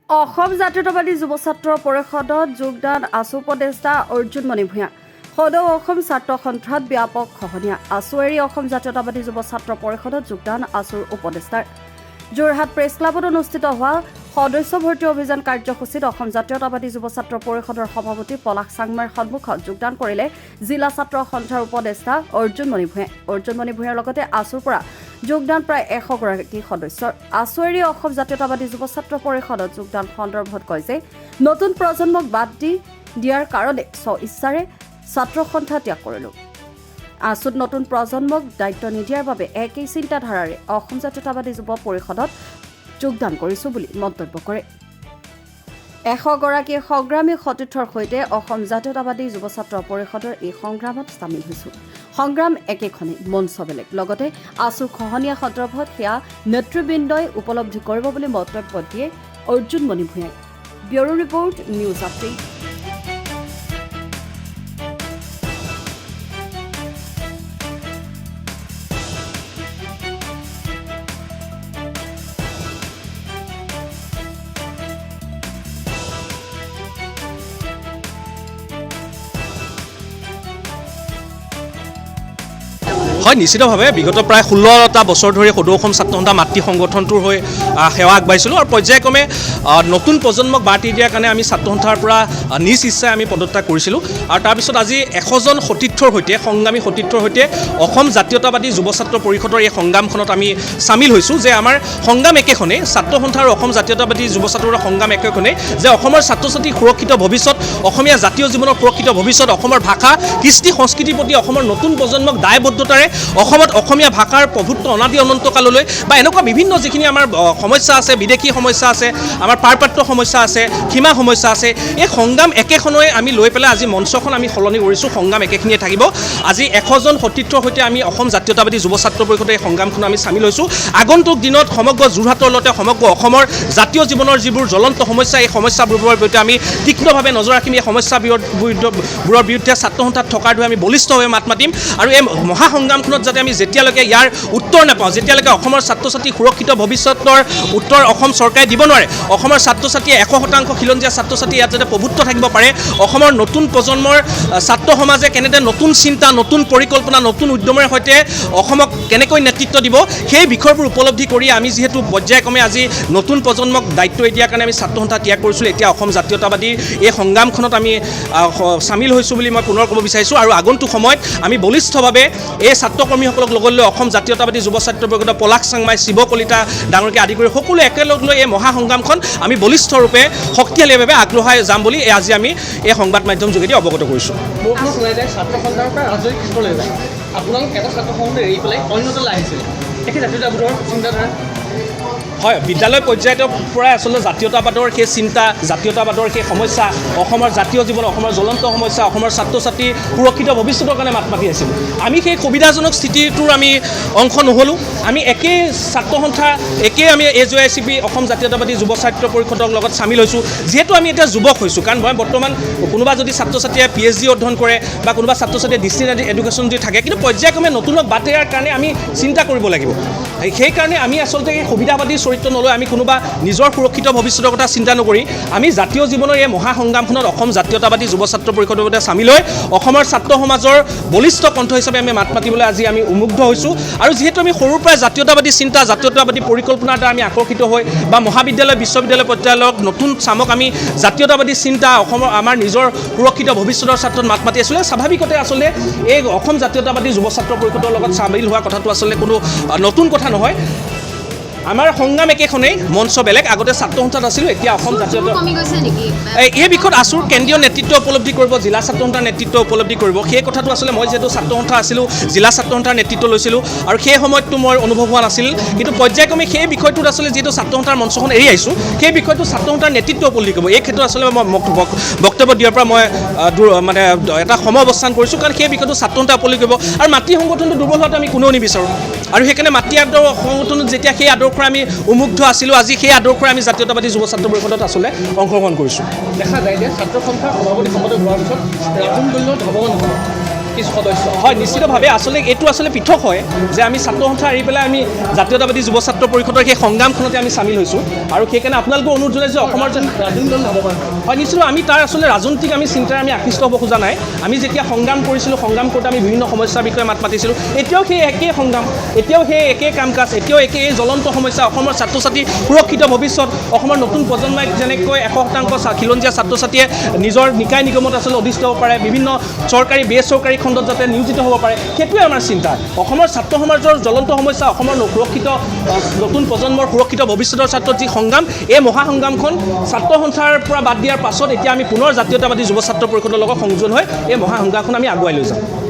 অসম জাতীয়তাবাদী যুৱ ছাত্ৰ পৰিষদত যোগদান আছু উপদেষ্টা অৰ্জুন মণি ভূঞা। সদৌ অসম ছাত্ৰ সন্থাত ব্যাপক খহনীয়া। আছু এৰি অসম জাতীয়তাবাদী যুৱ ছাত্ৰ পৰিষদত যোগদান আছুৰ উপদেষ্টাৰ। যোৰহাট প্ৰেছ ক্লাবত অনুষ্ঠিত হোৱা সদস্য ভৰ্তি অভিযান কাৰ্যসূচীত অসম জাতীয়তাবাদী যুৱ ছাত্ৰ পৰিষদৰ সভাপতি পলাশ চাংমাৰ সন্মুখত যোগদান কৰিলে জিলা ছাত্ৰ সন্থাৰ উপদেষ্টা অৰ্জুন মণি ভূঞাই। অৰ্জুন মণি ভূঞাৰ লগতে আছুৰ পৰা যোগদান প্ৰায় 100 গৰাকী সদস্যৰ। আছু এৰি অসম জাতীয়তাবাদী যুৱ ছাত্ৰ পৰিষদত যোগদান সন্দৰ্ভত কয় যে নতুন প্ৰজন্মক বাদ দিয়াৰ কাৰণে স্ব-ইচ্ছাৰে ছাত্ৰ সন্থা ত্যাগ কৰিলোঁ। আছুত নতুন প্ৰজন্মক দায়িত্ব নিদিয়াৰ বাবে একেই চিন্তাধাৰাৰে অসম জাতীয়তাবাদী যুৱ পৰিষদত যোগদান কৰিছোঁ বুলি মন্তব্য কৰে। 100 গৰাকী সংগ্ৰামী সতীৰ্থৰ সৈতে অসম জাতীয়তাবাদী যুৱ ছাত্ৰ পৰিষদৰ এই সংগ্ৰামত চামিল হৈছোঁ। সংগ্ৰাম একেখনেই, মঞ্চ বেলেগ। লগতে আছুৰ খহনীয়া সন্দৰ্ভত সেয়া নেতৃবৃন্দই উপলব্ধি কৰিব বুলি মন্তব্য দিয়ে অৰ্জুন মণি ভূঞাই। Bureau report, news update. হয়, নিশ্চিতভাৱে বিগত প্ৰায় 16টা বছৰ ধৰি সদৌ অসম ছাত্ৰ সন্থা মাতৃ সংগঠনটোৰ হৈ সেৱা আগবাঢ়িছিলোঁ আৰু পৰ্যায়ক্ৰমে নতুন প্ৰজন্মক বাতি দিয়াৰ কাৰণে আমি ছাত্ৰ সন্থাৰ পৰা নিজ ইচ্ছাই আমি পদত্যাগ কৰিছিলোঁ আৰু তাৰপিছত আজি 100জন সতীৰ্থৰ সৈতে, সংগ্ৰামী সতীৰ্থৰ সৈতে অসম জাতীয়তাবাদী যুৱ ছাত্ৰ পৰিষদৰ এই সংগ্ৰামখনত আমি চামিল হৈছোঁ যে আমাৰ সংগ্ৰাম একেখনেই, ছাত্ৰ সন্থা আৰু অসম জাতীয়তাবাদী যুৱ ছাত্ৰৰ সংগ্ৰাম একেখনেই যে অসমৰ ছাত্ৰ ছাত্ৰীৰ সুৰক্ষিত ভৱিষ্যত, অসমীয়া জাতীয় জীৱনৰ সুৰক্ষিত ভৱিষ্যত, অসমৰ ভাষা, কৃষ্টি সংস্কৃতিৰ প্ৰতি অসমৰ নতুন প্ৰজন্মক দায়বদ্ধতাৰে অসমত অসমীয়া ভাষাৰ প্ৰভুত্ব অনাদি অনন্তকাললৈ বা এনেকুৱা বিভিন্ন যিখিনি আমাৰ সমস্যা আছে, বিদেশী সমস্যা আছে, আমাৰ পাৰপাত্ৰ সমস্যা আছে, সীমা সমস্যা আছে, এই সংগ্ৰাম একেখনেই আমি লৈ পেলাই আজি মঞ্চখন আমি সলনি কৰিছোঁ। সংগ্ৰাম একেখিনিয়ে থাকিব। আজি 100জন সতীৰ্থৰ সৈতে আমি অসম জাতীয়তাবাদী যুৱ ছাত্ৰ পৰিষদৰ এই সংগ্ৰামখন আমি চামিল হৈছোঁ। আগন্তুক দিনত সমগ্ৰ যোৰহাটৰ লগতে সমগ্ৰ অসমৰ জাতীয় জীৱনৰ যিবোৰ জ্বলন্ত সমস্যা, এই সমস্যাবোৰৰ বিৰুদ্ধে আমি তীক্ষ্ণভাৱে নজৰ ৰাখিম। এই সমস্যাবোৰৰ বিৰুদ্ধে ছাত্ৰ সন্থাত থকাৰ দৰে আমি বলিষ্ঠভাৱে মাত মাতিম আৰু এই মহাসংগ্ৰামখনত যাতে আমি যেতিয়ালৈকে ইয়াৰ উত্তৰ নাপাওঁ, যেতিয়ালৈকে অসমৰ ছাত্ৰ ছাত্ৰী সুৰক্ষিত ভৱিষ্যতৰ উত্তৰ অসম চৰকাৰে দিব নোৱাৰে, অসমৰ ছাত্ৰ ছাত্ৰীয়ে 100% খিলঞ্জীয়া ছাত্ৰ ছাত্ৰী ইয়াত যাতে প্ৰভুত্ব থাকিব পাৰে, অসমৰ নতুন প্ৰজন্মৰ ছাত্ৰ সমাজে কেনেদৰে নতুন চিন্তা, নতুন পৰিকল্পনা, নতুন উদ্যমেৰে সৈতে অসমক কেনেকৈ নেতৃত্ব দিব, সেই বিষয়বোৰ উপলব্ধি কৰি আমি যিহেতু পৰ্যায়ক্ৰমে আজি নতুন প্ৰজন্মক দায়িত্ব দিয়াৰ কাৰণে আমি ছাত্ৰ সন্থা ত্যাগ কৰিছিলোঁ। এতিয়া অসম জাতীয়তাবাদীৰ এই সংগ্ৰামখনত আমি চামিল হৈছোঁ বুলি মই পুনৰ ক'ব বিচাৰিছোঁ আৰু আগন্তুক সময়ত আমি বলিষ্ঠভাৱে এই ছাত্ৰকৰ্মীসকলক লগত লৈ অসম জাতীয়তাবাদী যুৱ ছাত্ৰ পৰিষদৰ পলাশ চাংমাই, শিৱ কলিতা ডাঙৰকে আদি কৰি সকলোৱে একেলগ লৈ এই মহাসংগ্ৰামখন আমি বলিষ্ঠৰূপে শক্তিশালীভাৱে আগবঢ়াই যাম বুলি আজি আমি এই সংবাদ মাধ্যম যোগেদি অৱগত কৰিছোঁ। হয়, বিদ্যালয় পৰ্যায়ৰ পৰাই আচলতে জাতীয়তাবাদৰ সেই চিন্তা, জাতীয়তাবাদৰ সেই সমস্যা, অসমৰ জাতীয় জীৱন, অসমৰ জ্বলন্ত সমস্যা, অসমৰ ছাত্ৰ ছাত্ৰীৰ সুৰক্ষিত ভৱিষ্যতৰ কাৰণে মাত মাতি আছিলোঁ। আমি সেই সুবিধাজনক স্থিতিটোৰ আমি অংশ নহ'লোঁ। আমি একেই ছাত্ৰ সন্থা, একেই আমি AJICP অসম জাতীয়তাবাদী যুৱ ছাত্ৰ পৰিষদৰ লগত চামিল হৈছোঁ। যিহেতু আমি এতিয়া যুৱক হৈছোঁ, কাৰণ মই বৰ্তমান কোনোবা যদি ছাত্ৰ ছাত্ৰীয়ে PhD অধ্যয়ন কৰে বা কোনোবা ছাত্ৰ ছাত্ৰীয়ে ডিষ্টেন্স এডুকেশ্যন যদি থাকে, কিন্তু পৰ্যায়ক্ৰমে নতুনক বাদ দিয়াৰ কাৰণে আমি চিন্তা কৰিব লাগিব। সেইকাৰণে আমি আচলতে এই সুবিধাবাদী চৰিত্ৰ নলৈ আমি কোনোবা নিজৰ সুৰক্ষিত ভৱিষ্যতৰ কথা চিন্তা নকৰি আমি জাতীয় জীৱনৰ এই মহাসংগ্ৰামখনত অসম জাতীয়তাবাদী যুৱ ছাত্ৰ পৰিষদৰ সৈতে চামিল হৈ অসমৰ ছাত্ৰ সমাজৰ বলিষ্ঠ কণ্ঠ হিচাপে আমি মাত মাতিবলৈ আজি আমি উন্মুগ্ধ হৈছোঁ। আৰু যিহেতু আমি সৰুৰ পৰাই জাতীয়তাবাদী চিন্তা, জাতীয়তাবাদী পৰিকল্পনাৰ দ্বাৰা আমি আকৰ্ষিত হৈ বা মহাবিদ্যালয়, বিশ্ববিদ্যালয় পৰ্যায়ৰ নতুন চামক আমি জাতীয়তাবাদী চিন্তা, অসমৰ আমাৰ নিজৰ সুৰক্ষিত ভৱিষ্যতৰ ছাত্ৰত মাত মাতি আছিলোঁ। স্বাভাৱিকতে আচলতে এই অসম জাতীয়তাবাদী যুৱ ছাত্ৰ পৰিষদৰ লগত চামিল হোৱা কথাটো আচলতে কোনো নতুন কথা নহয়। আমাৰ সংগ্ৰাম একেখনেই, মঞ্চ বেলেগ। আগতে ছাত্ৰ সন্থাত আছিলোঁ, এতিয়া অসম জাতীয়তা এই বিষয়ত আছুৰ কেন্দ্ৰীয় নেতৃত্ব উপলব্ধি কৰিব, জিলা ছাত্ৰ সন্থাৰ নেতৃত্ব উপলব্ধি কৰিব। সেই কথাটো আচলতে মই যিহেতু ছাত্ৰ সন্থা আছিলোঁ, জিলা ছাত্ৰ সন্থাৰ নেতৃত্ব লৈছিলোঁ আৰু সেই সময়ততো মই অনুভৱ হোৱা নাছিল, কিন্তু পৰ্যায়ক্ৰমে সেই বিষয়টোত আচলতে যিহেতু ছাত্ৰ সন্থাৰ মঞ্চখন এৰি আহিছোঁ, সেই বিষয়টো ছাত্ৰ সন্থাৰ নেতৃত্ব উপলব্ধি কৰিব। এই ক্ষেত্ৰত আচলতে মই বক্তব্য দিয়াৰ পৰা মই মানে এটা সময় অৱস্থান কৰিছোঁ, কাৰণ সেই বিষয়টো ছাত্ৰ সন্থাই উপলব্ধি কৰিব আৰু মাতৃ সংগঠনটো দুৰ্বল হোৱাটো আমি কোনেও নিবিচাৰোঁ। আৰু সেইকাৰণে মাতৃ সংগঠনত যেতিয়া সেই আদৰ্শৰে আমি উন্মুগ্ধ আছিলোঁ, আজি সেই আদৰ্শৰে আমি জাতীয়তাবাদী যুৱ ছাত্ৰ পৰিষদত আচলতে অংশগ্ৰহণ কৰিছোঁ। দেখা যায় যে ছাত্ৰ সন্থাৰ সভাপতি সম্পাদক হোৱাৰ পিছত ৰাজনৈতিক দলীয় ধৰ্ম নহয়, সদস্য হয় নিশ্চিতভাৱে আচলতে এইটো আচলতে পৃথক হয় যে আমি ছাত্ৰ সন্থা এৰি পেলাই আমি জাতীয়তাবাদী যুৱ ছাত্ৰ পৰিষদৰ সেই সংগ্ৰামখনতে আমি চামিল হৈছোঁ আৰু সেইকাৰণে আপোনালোকেও অনুৰোধ জনাইছোঁ যে অসমৰ হয় নিশ্চিত আমি তাৰ আচলতে ৰাজনৈতিক আমি চিন্তাৰে আমি আকৃষ্ট হ'ব খোজা নাই আমি যেতিয়া সংগ্ৰাম কৰিছিলোঁ সংগ্ৰাম কৰোঁতে আমি বিভিন্ন সমস্যাৰ বিষয়ে মাত মাতিছিলোঁ এতিয়াও সেই একেই সংগ্ৰাম এতিয়াও সেই একেই কাম কাজ এতিয়াও একেই জ্বলন্ত সমস্যা অসমৰ ছাত্ৰ ছাত্ৰীৰ সুৰক্ষিত ভৱিষ্যত অসমৰ নতুন প্ৰজন্মই যেনেকৈ 100% খিলঞ্জীয়া ছাত্ৰ ছাত্ৰীয়ে নিজৰ নিকায় নিগমত আচলতে অধিষ্ঠ হ'ব পাৰে বিভিন্ন চৰকাৰী বেচৰকাৰী খণ্ডত যাতে নিয়োজিত হ'ব পাৰে সেইটোৱে আমাৰ চিন্তা অসমৰ ছাত্ৰ সমাজৰ জ্বলন্ত সমস্যা অসমৰ সুৰক্ষিত নতুন প্ৰজন্মৰ সুৰক্ষিত ভৱিষ্যতৰ ছাত্ৰত যি সংগ্ৰাম এই মহাসংগ্ৰামখন ছাত্ৰ সন্থাৰ পৰা বাদ দিয়াৰ পাছত এতিয়া আমি পুনৰ জাতীয়তাবাদী যুৱ ছাত্ৰ পৰিষদৰ লগত সংযোজন হৈ এই মহাসংগ্ৰামখন আমি আগুৱাই লৈ যাম